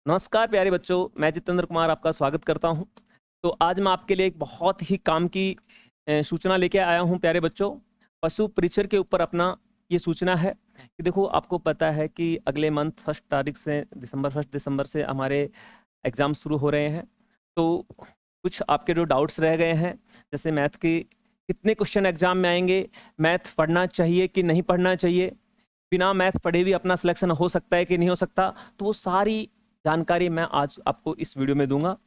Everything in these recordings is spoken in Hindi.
नमस्कार प्यारे बच्चों, मैं जितेंद्र कुमार आपका स्वागत करता हूं। तो आज मैं आपके लिए एक बहुत ही काम की सूचना लेके आया हूं प्यारे बच्चों। पशु परिचर के ऊपर अपना ये सूचना है कि देखो, आपको पता है कि अगले मंथ 1 तारीख से दिसंबर से हमारे एग्ज़ाम शुरू हो रहे हैं। तो कुछ आपके जो डाउट्स रह गए हैं, जैसे मैथ के कितने क्वेश्चन एग्जाम में आएंगे, मैथ पढ़ना चाहिए कि नहीं पढ़ना चाहिए, बिना मैथ पढ़े भी अपना सिलेक्शन हो सकता है कि नहीं हो सकता, तो वो सारी जानकारी मैं आज आपको इस वीडियो में दूंगा।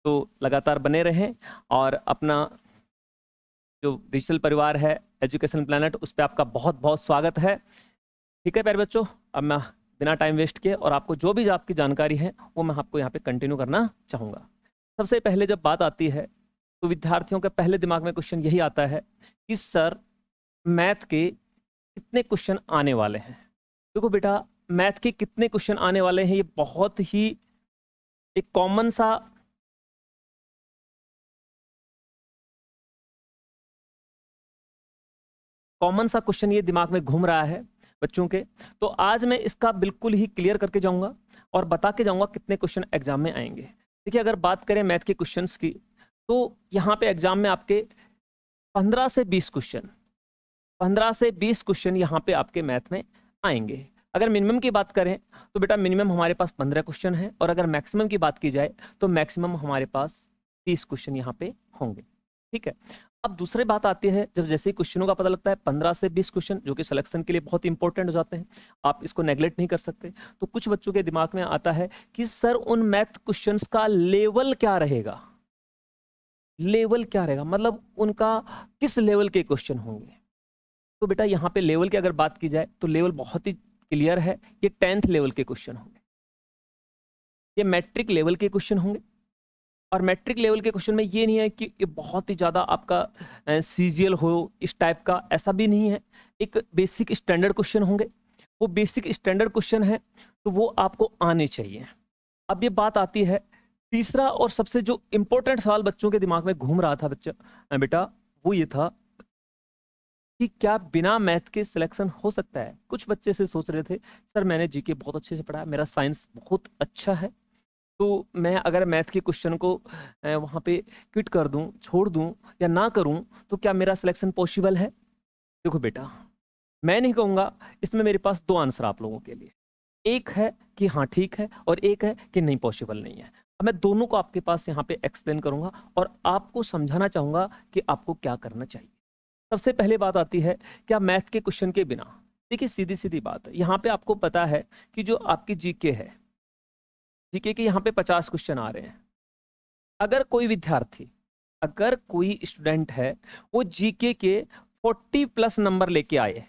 तो लगातार बने रहें और अपना जो डिजिटल परिवार है एजुकेशन प्लैनेट, उस पर आपका बहुत बहुत स्वागत है। ठीक है प्यारे बच्चों, अब मैं बिना टाइम वेस्ट किए और आपको जो भी आपकी जानकारी है वो मैं आपको यहाँ पे कंटिन्यू करना चाहूँगा। सबसे पहले जब बात आती है तो विद्यार्थियों के पहले दिमाग में क्वेश्चन यही आता है कि सर, मैथ के कितने क्वेश्चन आने वाले हैं। देखो बेटा, मैथ के कितने क्वेश्चन आने वाले हैं, ये बहुत ही एक कॉमन सा क्वेश्चन ये दिमाग में घूम रहा है बच्चों के। तो आज मैं इसका बिल्कुल ही क्लियर करके जाऊंगा और बता के जाऊंगा कितने क्वेश्चन एग्जाम में आएंगे। देखिए, अगर बात करें मैथ के क्वेश्चंस की, तो यहाँ पे एग्जाम में आपके 15 से 20 क्वेश्चन 15 से 20 क्वेश्चन यहाँ पे आपके मैथ में आएंगे। अगर मिनिमम की बात करें तो बेटा मिनिमम हमारे पास 15 क्वेश्चन है, और अगर मैक्सिमम की बात की जाए तो मैक्सिमम हमारे पास 30 क्वेश्चन यहाँ पे होंगे। ठीक है। अब दूसरी बात आती है, जब जैसे ही क्वेश्चनों का पता लगता है 15 से 20 क्वेश्चन, जो कि सिलेक्शन के लिए बहुत इंपॉर्टेंट हो जाते हैं, आप इसको नेग्लेक्ट नहीं कर सकते। तो कुछ बच्चों के दिमाग में आता है कि सर, उन मैथ क्वेश्चंस का लेवल क्या रहेगा। लेवल क्या रहेगा मतलब उनका किस लेवल के क्वेश्चन होंगे। तो बेटा यहाँ पे लेवल की अगर बात की जाए तो लेवल बहुत ही क्लियर है, ये 10th लेवल के क्वेश्चन होंगे, ये मैट्रिक लेवल के क्वेश्चन होंगे। और मैट्रिक लेवल के क्वेश्चन में ये नहीं है कि ये बहुत ही ज़्यादा आपका सीजीएल हो, इस टाइप का, ऐसा भी नहीं है। एक बेसिक स्टैंडर्ड क्वेश्चन होंगे, वो बेसिक स्टैंडर्ड क्वेश्चन है तो वो आपको आने चाहिए। अब ये बात आती है तीसरा और सबसे जो इंपॉर्टेंट सवाल बच्चों के दिमाग में घूम रहा था बेटा, वो ये था कि क्या बिना मैथ के सिलेक्शन हो सकता है। कुछ बच्चे से सोच रहे थे, सर मैंने जीके बहुत अच्छे से पढ़ा है, मेरा साइंस बहुत अच्छा है, तो मैं अगर मैथ के क्वेश्चन को वहाँ पे क्विट कर दूं, छोड़ दूं या ना करूं, तो क्या मेरा सिलेक्शन पॉसिबल है। देखो बेटा, मैं नहीं कहूँगा, इसमें मेरे पास दो आंसर आप लोगों के लिए। एक है कि हाँ ठीक है, और एक है कि नहीं, पॉसिबल नहीं है। अब मैं दोनों को आपके पास यहाँ पे एक्सप्लेन करूंगा और आपको समझाना चाहूंगा कि आपको क्या करना चाहिए। सबसे पहले बात आती है, क्या मैथ के क्वेश्चन के बिना, देखिए सीधी सीधी बात है, यहाँ पे आपको पता है कि जो आपकी जीके है, जीके के यहाँ पे 50 क्वेश्चन आ रहे हैं। अगर कोई विद्यार्थी, अगर कोई स्टूडेंट है, वो जीके के 40 प्लस नंबर लेके आए,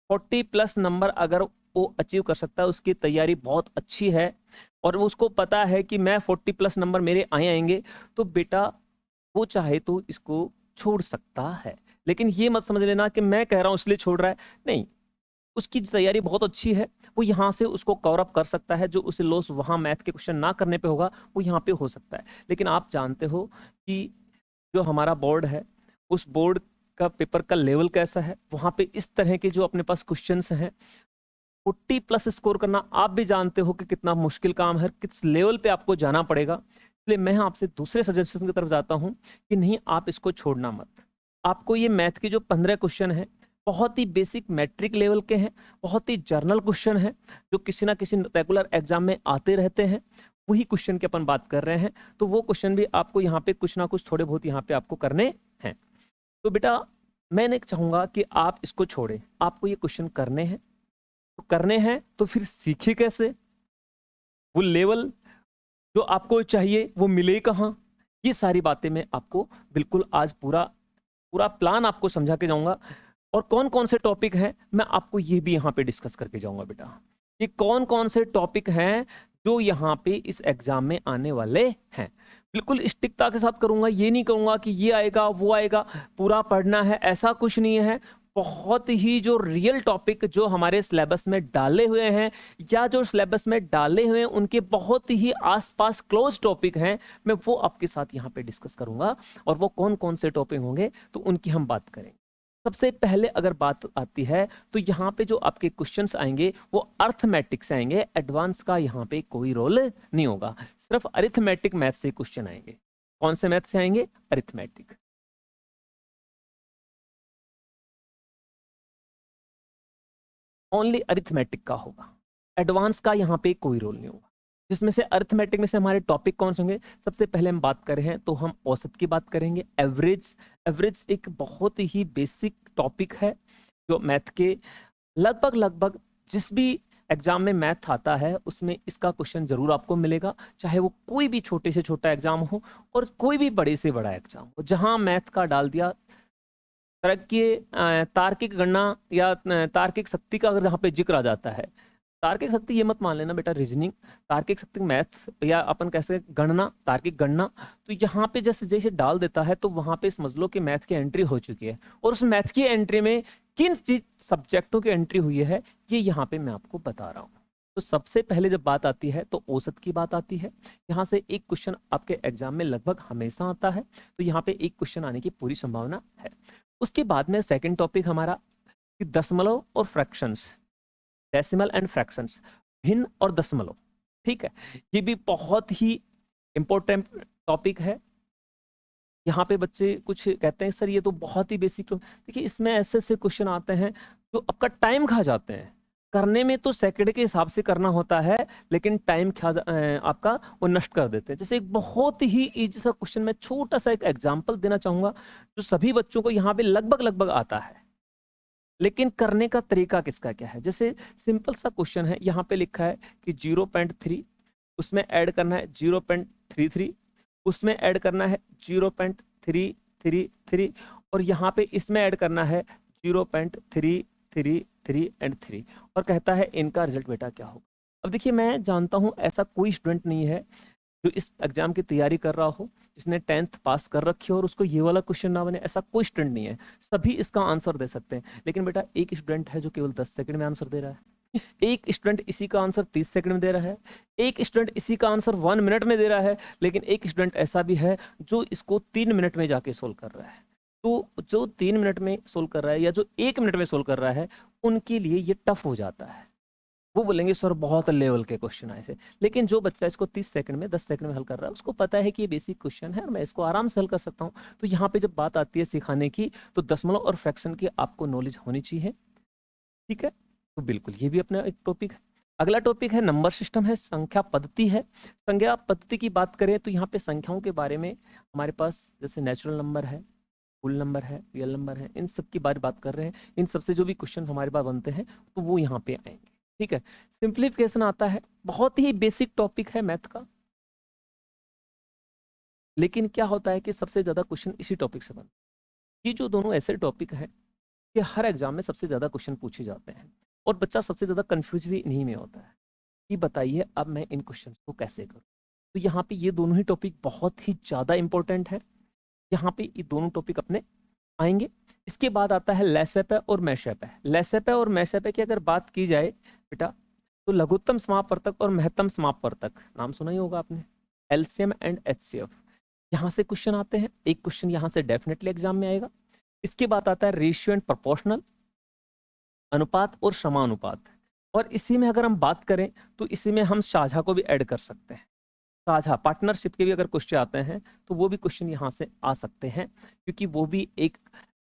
40 प्लस नंबर अगर वो अचीव कर सकता है, उसकी तैयारी बहुत अच्छी है और उसको पता है कि मैं 40 प्लस नंबर मेरे आएंगे, तो बेटा वो चाहे तो इसको छोड़ सकता है। लेकिन ये मत समझ लेना कि मैं कह रहा हूं इसलिए छोड़ रहा है, नहीं। उसकी तैयारी बहुत अच्छी है, वो यहाँ से उसको कवर अप कर सकता है, जो उसे लॉस वहाँ मैथ के क्वेश्चन ना करने पे होगा वो यहाँ पे हो सकता है। लेकिन आप जानते हो कि जो हमारा बोर्ड है, उस बोर्ड का पेपर का लेवल कैसा है, वहाँ पे इस तरह के जो अपने पास क्वेश्चंस हैं, 40 प्लस स्कोर करना आप भी जानते हो कि कितना मुश्किल काम है, किस लेवल पे आपको जाना पड़ेगा। इसलिए मैं आपसे दूसरे सजेशन की तरफ जाता हूँ कि नहीं, आप इसको छोड़ना मत। आपको ये मैथ के जो 15 क्वेश्चन हैं, बहुत ही बेसिक मैट्रिक लेवल के हैं, बहुत ही जर्नल क्वेश्चन हैं, जो किसी ना किसी रेगुलर एग्जाम में आते रहते हैं, वही क्वेश्चन की अपन बात कर रहे हैं। तो वो क्वेश्चन भी आपको यहाँ पे कुछ ना कुछ थोड़े बहुत यहाँ पे आपको करने हैं। तो बेटा मैं चाहूंगा कि आप इसको छोड़ें, आपको ये क्वेश्चन करने हैं। तो करने हैं तो फिर सीखिए कैसे, वो लेवल जो आपको चाहिए वो मिले कहाँ, ये सारी बातें मैं आपको बिल्कुल आज पूरा पूरा प्लान आपको समझा के जाऊंगा। और कौन कौन से टॉपिक हैं मैं आपको ये भी यहाँ पे डिस्कस करके जाऊंगा बेटा, कि कौन कौन से टॉपिक हैं जो यहाँ पे इस एग्जाम में आने वाले हैं। बिल्कुल स्टिकता के साथ करूंगा, ये नहीं कहूंगा कि ये आएगा वो आएगा, पूरा पढ़ना है, ऐसा कुछ नहीं है। बहुत ही जो रियल टॉपिक जो हमारे सिलेबस में डाले हुए हैं, या जो सिलेबस में डाले हुए हैं उनके बहुत ही आसपास क्लोज टॉपिक हैं, मैं वो आपके साथ यहाँ पे डिस्कस करूंगा। और वो कौन कौन से टॉपिक होंगे तो उनकी हम बात करेंगे। सबसे पहले अगर बात आती है तो यहाँ पे जो आपके क्वेश्चंस आएंगे वो अर्थमेटिक से आएंगे, एडवांस का यहाँ पे कोई रोल नहीं होगा, सिर्फ अरिथमेटिक मैथ से क्वेश्चन आएंगे। कौन से मैथ से आएंगे? अरिथमेटिक। ओनली अरिथमेटिक का होगा, एडवांस का यहाँ पे कोई रोल नहीं होगा। जिसमें से अरिथमेटिक में से हमारे टॉपिक कौन से होंगे? सबसे पहले हम बात कर रहे हैं तो हम औसत की बात करेंगे, एवरेज। एवरेज एक बहुत ही बेसिक टॉपिक है जो मैथ के लगभग लगभग जिस भी एग्जाम में मैथ आता है उसमें इसका क्वेश्चन जरूर आपको मिलेगा, चाहे वो कोई भी छोटे से छोटा एग्जाम हो और कोई भी बड़े से बड़ा एग्जाम हो। जहां मैथ का डाल दिया तार्किक गणना या तार्किक शक्ति का अगर जहाँ पे जिक्र आ जाता है, तार्किक शक्ति ये मत मान लेना बेटा रीजनिंग, तार्किक शक्ति मैथ या अपन कैसे गणना, तार्किक गणना, तो यहाँ पे जैसे जैसे डाल देता है तो वहां पे समझ लो कि मैथ की एंट्री हो चुकी है। और उस मैथ की एंट्री में किन चीज सब्जेक्टों की एंट्री हुई है ये यहाँ पे मैं आपको बता रहा हूँ। तो सबसे पहले जब बात आती है तो औसत की बात आती है। यहाँ से एक क्वेश्चन आपके एग्जाम में लगभग हमेशा आता है, तो यहाँ पे एक क्वेश्चन आने की पूरी संभावना है। उसके बाद में सेकंड टॉपिक हमारा दशमलव और फ्रैक्शंस, डेसिमल एंड फ्रैक्शंस, भिन्न और दशमलव। ठीक है, ये भी बहुत ही इंपॉर्टेंट टॉपिक है। यहाँ पे बच्चे कुछ कहते हैं सर ये तो बहुत ही बेसिक, देखिए इसमें ऐसे ऐसे क्वेश्चन आते हैं जो आपका टाइम खा जाते हैं। करने में तो सेकंड के हिसाब से करना होता है, लेकिन टाइम आपका वो नष्ट कर देते हैं। जैसे एक बहुत ही इजी सा क्वेश्चन, मैं छोटा सा एक एग्जांपल देना चाहूंगा जो सभी बच्चों को यहाँ पे लगभग लगभग आता है, लेकिन करने का तरीका किसका क्या है। जैसे सिंपल सा क्वेश्चन है, यहाँ पे लिखा है कि 0.3, उसमें ऐड करना है 0.33, उसमें ऐड करना है 0.333 और यहाँ पे इसमें ऐड करना है 0.333 एंड 3, और कहता है इनका रिजल्ट बेटा क्या होगा। अब देखिए मैं जानता हूँ ऐसा कोई स्टूडेंट नहीं है जो इस एग्जाम की तैयारी कर रहा हो जिसने 10th पास कर रखी हो और उसको ये वाला क्वेश्चन ना बने, ऐसा कोई स्टूडेंट नहीं है, सभी इसका आंसर दे सकते हैं। लेकिन बेटा एक स्टूडेंट है जो केवल 10 सेकंड में आंसर दे रहा है, एक स्टूडेंट इसी का आंसर 30 सेकंड में दे रहा है, एक स्टूडेंट इसी का आंसर 1 मिनट में दे रहा है, लेकिन एक स्टूडेंट ऐसा भी है जो इसको 3 मिनट में जाके सोल्व कर रहा है। तो जो 3 मिनट में सोल्व कर रहा है या जो 1 मिनट में सोल्व कर रहा है उनके लिए ये टफ हो जाता है, वो बोलेंगे सर बहुत लेवल के क्वेश्चन आए थे। लेकिन जो बच्चा इसको 30 सेकंड में 10 सेकंड में हल कर रहा है उसको पता है कि ये बेसिक क्वेश्चन है और मैं इसको आराम से हल कर सकता हूँ। तो यहाँ पे जब बात आती है सिखाने की तो दशमलव और फ्रैक्शन की आपको नॉलेज होनी चाहिए। ठीक है, तो बिल्कुल ये भी अपना एक टॉपिक है। अगला टॉपिक है नंबर सिस्टम, है संख्या पद्धति है। संख्या पद्धति की बात करें तो यहाँ पे संख्याओं के बारे में हमारे पास जैसे नेचुरल नंबर है, फुल नंबर है, रियल नंबर है, इन सब की बात कर रहे हैं। इन सबसे जो भी क्वेश्चन हमारे पास बनते हैं तो वो यहाँ पे आएंगे। ठीक है, सिंप्लीफिकेशन आता है, बहुत ही बेसिक टॉपिक है मैथ का, लेकिन क्या होता है कि सबसे ज्यादा क्वेश्चन इसी टॉपिक से बनते हैं। ये जो दोनों ऐसे टॉपिक हैं कि हर एग्जाम में सबसे ज्यादा क्वेश्चन पूछे जाते हैं और बच्चा सबसे ज्यादा कंफ्यूज भी इन्हीं में होता है कि बताइए अब मैं इन क्वेश्चन को कैसे करूँ। तो यहाँ पे ये दोनों ही टॉपिक बहुत ही ज्यादा इंपॉर्टेंट है, यहाँ पे ये दोनों टॉपिक अपने आएंगे। इसके बाद आता है लेसेप और मैशअप है। लेसेप और मैशअप की अगर बात की जाए बेटा तो लघुत्तम समापवर्तक और महत्तम समापवर्तक नाम सुना ही होगा आपने, एलसीएम एंड एचसीएफ, यहाँ से क्वेश्चन आते हैं। एक क्वेश्चन यहाँ से डेफिनेटली एग्जाम में आएगा। इसके बाद आता है रेशियो एंड प्रोपोर्शनल, अनुपात और समानुपात, और इसी में अगर हम बात करें तो इसी में हम साझा को भी ऐड कर सकते हैं। साझा पार्टनरशिप के भी अगर क्वेश्चन आते हैं तो वो भी क्वेश्चन यहाँ से आ सकते हैं, क्योंकि वो भी एक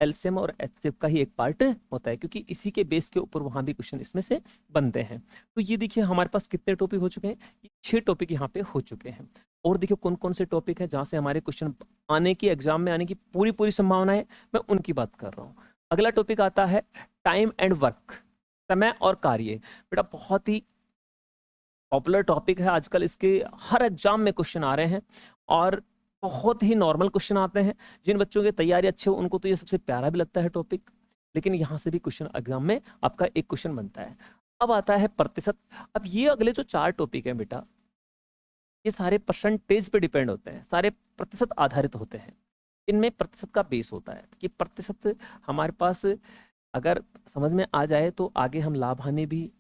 एलसीएम और एचसीएफ का ही एक पार्ट होता है, क्योंकि इसी के बेस के ऊपर वहां भी क्वेश्चन इसमें से बनते हैं। तो ये देखिए हमारे पास कितने टॉपिक हो चुके हैं, 6 टॉपिक यहाँ पे हो चुके हैं। और देखिए कौन कौन से टॉपिक है जहाँ से हमारे क्वेश्चन आने की एग्जाम में आने की पूरी पूरी संभावना है, मैं उनकी बात कर रहा हूँ। अगला टॉपिक आता है टाइम एंड वर्क, समय और कार्य। बेटा बहुत ही पॉपुलर टॉपिक है आजकल, इसके हर एग्जाम में क्वेश्चन आ रहे हैं और बहुत ही नॉर्मल क्वेश्चन आते हैं। जिन बच्चों की तैयारी अच्छी हो उनको तो ये सबसे प्यारा भी लगता है टॉपिक, लेकिन यहाँ से भी क्वेश्चन एग्जाम में आपका एक क्वेश्चन बनता है। अब आता है प्रतिशत। अब ये अगले जो 4 टॉपिक हैं बेटा ये सारे परसेंटेज पे डिपेंड होते हैं, सारे प्रतिशत आधारित होते हैं। इनमें प्रतिशत का बेस होता है कि प्रतिशत हमारे पास अगर समझ में आ जाए तो आगे हम लाभ हानि भी,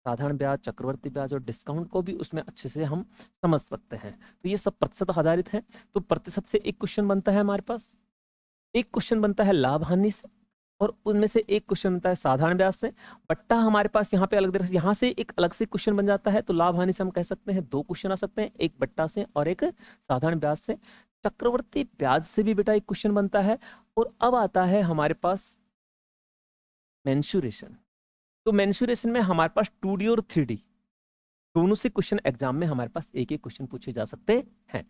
साधारण ब्याज, चक्रवर्ती ब्याज और डिस्काउंट को भी उसमें अच्छे से हम समझ सकते हैं। तो ये सब प्रतिशत आधारित है। तो प्रतिशत से एक क्वेश्चन बनता है हमारे पास, एक क्वेश्चन बनता है लाभ हानि से, और उनमें से एक क्वेश्चन बनता है साधारण ब्याज से। बट्टा हमारे पास यहाँ पे अलग तरह से, यहाँ से एक अलग से क्वेश्चन बन जाता है, तो लाभ हानि से हम कह सकते हैं दो क्वेश्चन आ सकते हैं, एक बट्टा से और एक साधारण ब्याज से। चक्रवर्ती ब्याज से भी बेटा एक क्वेश्चन बनता है। और अब आता है हमारे पास मेंसुरेशन। तो मेंसुरेशन में हमारे पास 2D और 3D दोनों से क्वेश्चन एग्जाम में हमारे पास एक एक क्वेश्चन पूछे जा सकते हैं।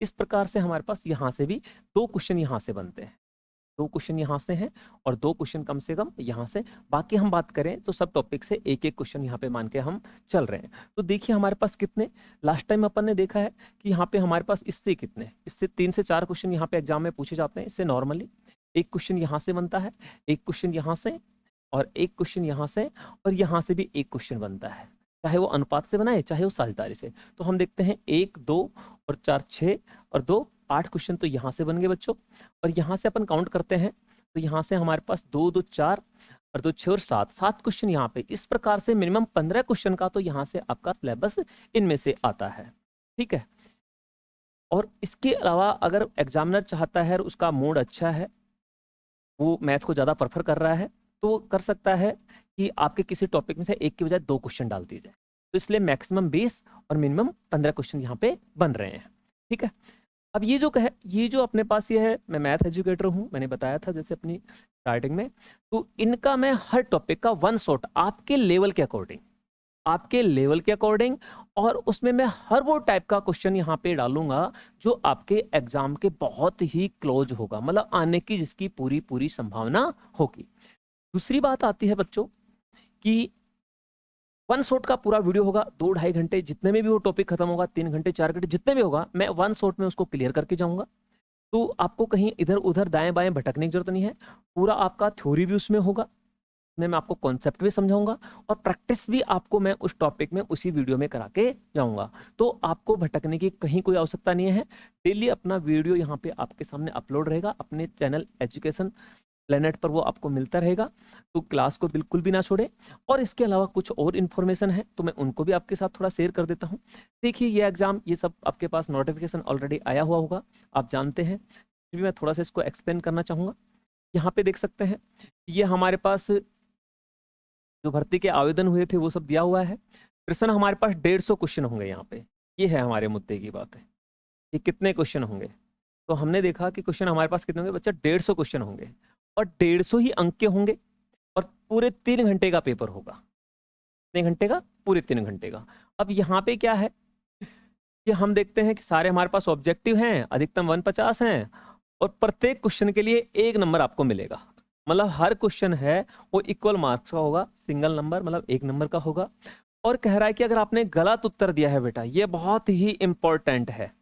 इस प्रकार से हमारे पास यहाँ से भी दो क्वेश्चन यहाँ से बनते हैं, दो क्वेश्चन यहाँ से हैं और दो क्वेश्चन कम से कम यहाँ से। बाकी हम बात करें तो सब टॉपिक से एक एक क्वेश्चन यहाँ पे मान के हम चल रहे हैं। तो देखिए हमारे पास कितने, लास्ट टाइम अपन ने देखा है कि यहाँ पे हमारे पास इससे कितने, इससे 3 से 4 क्वेश्चन यहाँ पे एग्जाम में पूछे जाते हैं। इससे नॉर्मली एक क्वेश्चन यहाँ से बनता है, एक क्वेश्चन यहाँ से और एक क्वेश्चन यहाँ से, और यहाँ से भी एक क्वेश्चन बनता है, चाहे वो अनुपात से बनाए चाहे वो साझेदारी से। तो हम देखते हैं 1 2 और 4 6 और 2 8 क्वेश्चन तो यहाँ से बन गए बच्चों। और यहाँ से अपन काउंट करते हैं तो यहाँ से हमारे पास 2 2 4 और 2 6 और 7 क्वेश्चन यहाँ पे। इस प्रकार से मिनिमम 15 क्वेश्चन का तो यहाँ से आपका सिलेबस इनमें से आता है। ठीक है, और इसके अलावा अगर एग्जामिनर चाहता है और उसका मूड अच्छा है, वो मैथ को ज़्यादा प्रेफर कर रहा है, तो वो कर सकता है कि आपके किसी टॉपिक में से एक की बजाय 2 क्वेश्चन डाल दिए जाए। तो इसलिए मैक्सिमम 20 और मिनिमम 15 क्वेश्चन यहाँ पे बन रहे हैं। ठीक है, अब ये जो अपने पास ये है, मैं मैथ एजुकेटर हूँ, मैंने बताया था जैसे अपनी स्टार्टिंग में। तो इनका मैं हर टॉपिक का वन शॉट आपके लेवल के अकॉर्डिंग और उसमें मैं हर वो टाइप का क्वेश्चन यहाँ पे डालूंगा जो आपके एग्जाम के बहुत ही क्लोज होगा, मतलब आने की जिसकी पूरी पूरी संभावना होगी। दूसरी बात आती है बच्चों कि वन शॉट का पूरा वीडियो होगा 2-2.5 घंटे, जितने में भी वो टॉपिक खत्म होगा 3 घंटे 4 घंटे जितने भी होगा, मैं वन शॉट में उसको क्लियर करके जाऊंगा। तो आपको कहीं इधर उधर दाएं बाएं भटकने की जरूरत नहीं है। पूरा आपका थ्योरी भी उसमें होगा, मैं आपको कॉन्सेप्ट भी समझाऊंगा और प्रैक्टिस भी आपको मैं उस टॉपिक में उसी वीडियो में करा के जाऊंगा। तो आपको भटकने की कहीं कोई आवश्यकता नहीं है। डेली अपना वीडियो यहाँ पे आपके सामने अपलोड रहेगा अपने चैनल एजुकेशन प्लेनेट पर, वो आपको मिलता रहेगा। तो क्लास को बिल्कुल भी ना छोड़े। और इसके अलावा कुछ और इन्फॉर्मेशन है तो मैं उनको भी आपके साथ थोड़ा शेयर कर देता हूँ। देखिए ये एग्जाम, ये सब आपके पास नोटिफिकेशन ऑलरेडी आया हुआ होगा, आप जानते हैं, फिर भी मैं थोड़ा सा इसको एक्सप्लेन करना चाहूँगा। यहाँ पे देख सकते हैं ये हमारे पास जो भर्ती के आवेदन हुए थे वो सब दिया हुआ है। प्रश्न हमारे पास 150 क्वेश्चन होंगे यहाँ पे, ये है हमारे मुद्दे की बात है कि कितने क्वेश्चन होंगे। तो हमने देखा कि क्वेश्चन हमारे पास कितने होंगे बच्चा, 150 क्वेश्चन होंगे और 150 ही अंक के होंगे और पूरे 3 घंटे का पेपर होगा। कितने घंटे का? पूरे 3 घंटे का। अब यहाँ पे क्या है कि हम देखते हैं कि सारे हमारे पास ऑब्जेक्टिव हैं, अधिकतम 150 हैं और प्रत्येक क्वेश्चन के लिए 1 नंबर आपको मिलेगा। मतलब हर क्वेश्चन है वो इक्वल मार्क्स का होगा, सिंगल नंबर मतलब 1 नंबर का होगा। और कह रहा है कि अगर आपने गलत उत्तर दिया है बेटा, ये बहुत ही इंपॉर्टेंट है,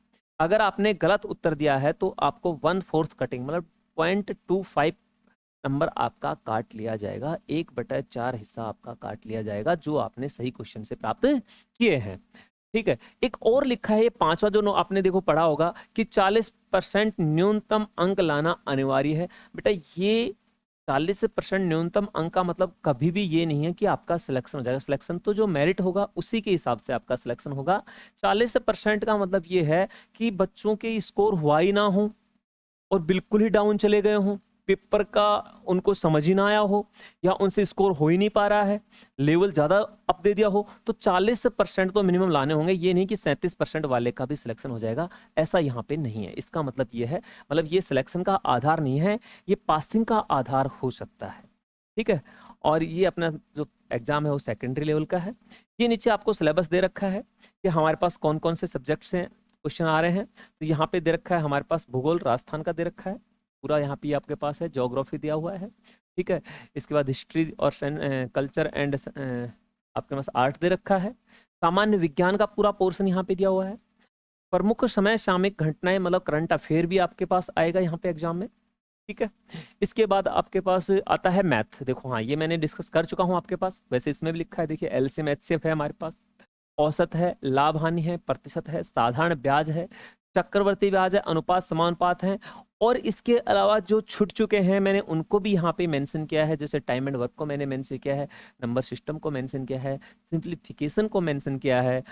अगर आपने गलत उत्तर दिया है तो आपको 1/4 कटिंग मतलब 0.25 नंबर आपका काट लिया जाएगा, 1/4 हिस्सा आपका काट लिया जाएगा जो आपने सही क्वेश्चन से प्राप्त किए हैं। ठीक है, एक और लिखा है ये 5वां जो आपने देखो पढ़ा होगा कि 40% न्यूनतम अंक लाना अनिवार्य है। बेटा ये 40% न्यूनतम अंक का मतलब कभी भी ये नहीं है कि आपका सिलेक्शन हो जाएगा। सिलेक्शन तो जो मेरिट होगा उसी के हिसाब से आपका सिलेक्शन होगा। 40% का मतलब ये है कि बच्चों के स्कोर हुआ ही ना हो और बिल्कुल ही डाउन चले गए हों, पेपर का उनको समझ ही ना आया हो या उनसे स्कोर हो ही नहीं पा रहा है, लेवल ज़्यादा अप दे दिया हो, तो 40% तो मिनिमम लाने होंगे। ये नहीं कि 37% वाले का भी सिलेक्शन हो जाएगा, ऐसा यहाँ पे नहीं है। इसका मतलब ये है, मतलब ये सिलेक्शन का आधार नहीं है, ये पासिंग का आधार हो सकता है। ठीक है, और ये अपना जो एग्जाम है वो सेकेंडरी लेवल का है। ये नीचे आपको सिलेबस दे रखा है कि हमारे पास कौन कौन से सब्जेक्ट्स हैं, क्वेश्चन आ रहे हैं। तो यहाँ पे दे रखा है हमारे पास भूगोल राजस्थान का दे रखा है पूरा, यहाँ पे आपके पास है ज्योग्राफी दिया हुआ है। ठीक है, इसके बाद हिस्ट्री और कल्चर एंड आपके पास आर्ट दे रखा है। सामान्य विज्ञान का पूरा पोर्शन यहाँ पे दिया हुआ है। प्रमुख समय सामयिक घटनाएं मतलब करंट अफेयर भी आपके पास आएगा यहाँ पे एग्जाम में। ठीक है, इसके बाद आपके पास आता है मैथ। देखो हाँ, ये मैंने डिस्कस कर चुका हूँ आपके पास, वैसे इसमें भी लिखा है, देखिए एलसीएम एचसीएफ है हमारे पास, औसत है, लाभ हानि है, प्रतिशत है, साधारण ब्याज है, चक्रवर्ती ब्याज है, अनुपात समानुपात है। और इसके अलावा जो छूट चुके हैं मैंने उनको भी यहाँ पे मेंशन किया है, जैसे टाइम एंड वर्क को मैंने मेंशन किया है, नंबर सिस्टम को मेंशन किया है, सिंप्लीफिकेशन को मेंशन किया है।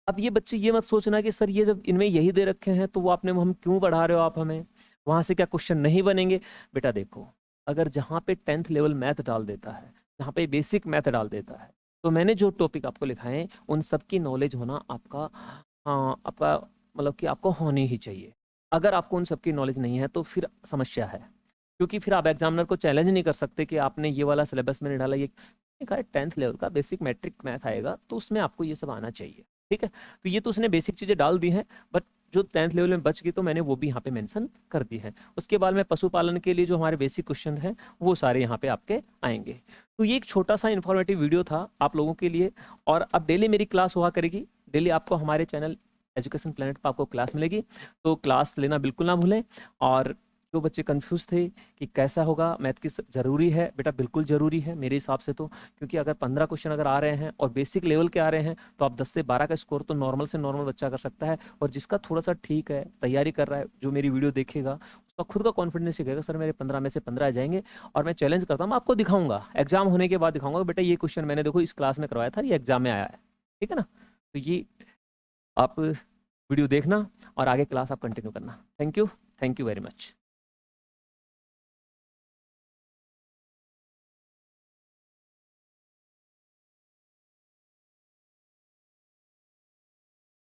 अब ये बच्चे ये मत सोचना कि सर ये जब इनमें यही दे रखे हैं तो वो आपने हम क्यों पढ़ा रहे हो आप हमें, वहां से क्या क्वेश्चन नहीं बनेंगे। बेटा देखो अगर जहाँ पे 10th लेवल मैथ डाल देता है, जहाँ पे बेसिक मैथ डाल देता है, तो मैंने जो टॉपिक आपको लिखाए हैं उन सब की नॉलेज होना आपका आपका मतलब कि आपको होनी ही चाहिए। अगर आपको उन सब की नॉलेज नहीं है तो फिर समस्या है, क्योंकि फिर आप एग्जामिनर को चैलेंज नहीं कर सकते कि आपने ये वाला सिलेबस में नहीं डाला। ये कहा 10th लेवल का बेसिक मैट्रिक मैथ आएगा तो उसमें आपको ये सब आना चाहिए, ठीक है। तो ये तो उसने बेसिक चीज़ें डाल दी हैं, बट जो 10th लेवल में बच गई तो मैंने वो भी यहाँ पे मेंशन कर दी है। उसके बाद में पशुपालन के लिए जो हमारे बेसिक क्वेश्चन हैं वो सारे यहाँ पे आपके आएंगे। तो ये एक छोटा सा इन्फॉर्मेटिव वीडियो था आप लोगों के लिए। और अब डेली मेरी क्लास हुआ करेगी, डेली आपको हमारे चैनल एजुकेशन प्लेनेट पर आपको क्लास मिलेगी, तो क्लास लेना बिल्कुल ना भूलें। और जो बच्चे कंफ्यूज थे कि कैसा होगा मैथ की, ज़रूरी है बेटा, बिल्कुल ज़रूरी है मेरे हिसाब से तो, क्योंकि अगर 15 क्वेश्चन अगर आ रहे हैं और बेसिक लेवल के आ रहे हैं तो आप 10 से 12 का स्कोर तो नॉर्मल से नॉर्मल बच्चा कर सकता है। और जिसका थोड़ा सा ठीक है, तैयारी कर रहा है, जो मेरी वीडियो देखेगा उसका खुद का कॉन्फिडेंस सीखेगा, सर मेरे 15 में से 15 आ जाएंगे। और मैं चैलेंज करता हूँ, मैं आपको दिखाऊंगा एग्जाम होने के बाद, दिखाऊंगा बेटा ये क्वेश्चन मैंने देखो इस क्लास में करवाया था, ये एग्जाम में आया है, ठीक है ना। तो ये आप वीडियो देखना और आगे क्लास आप कंटिन्यू करना। Thank you very much.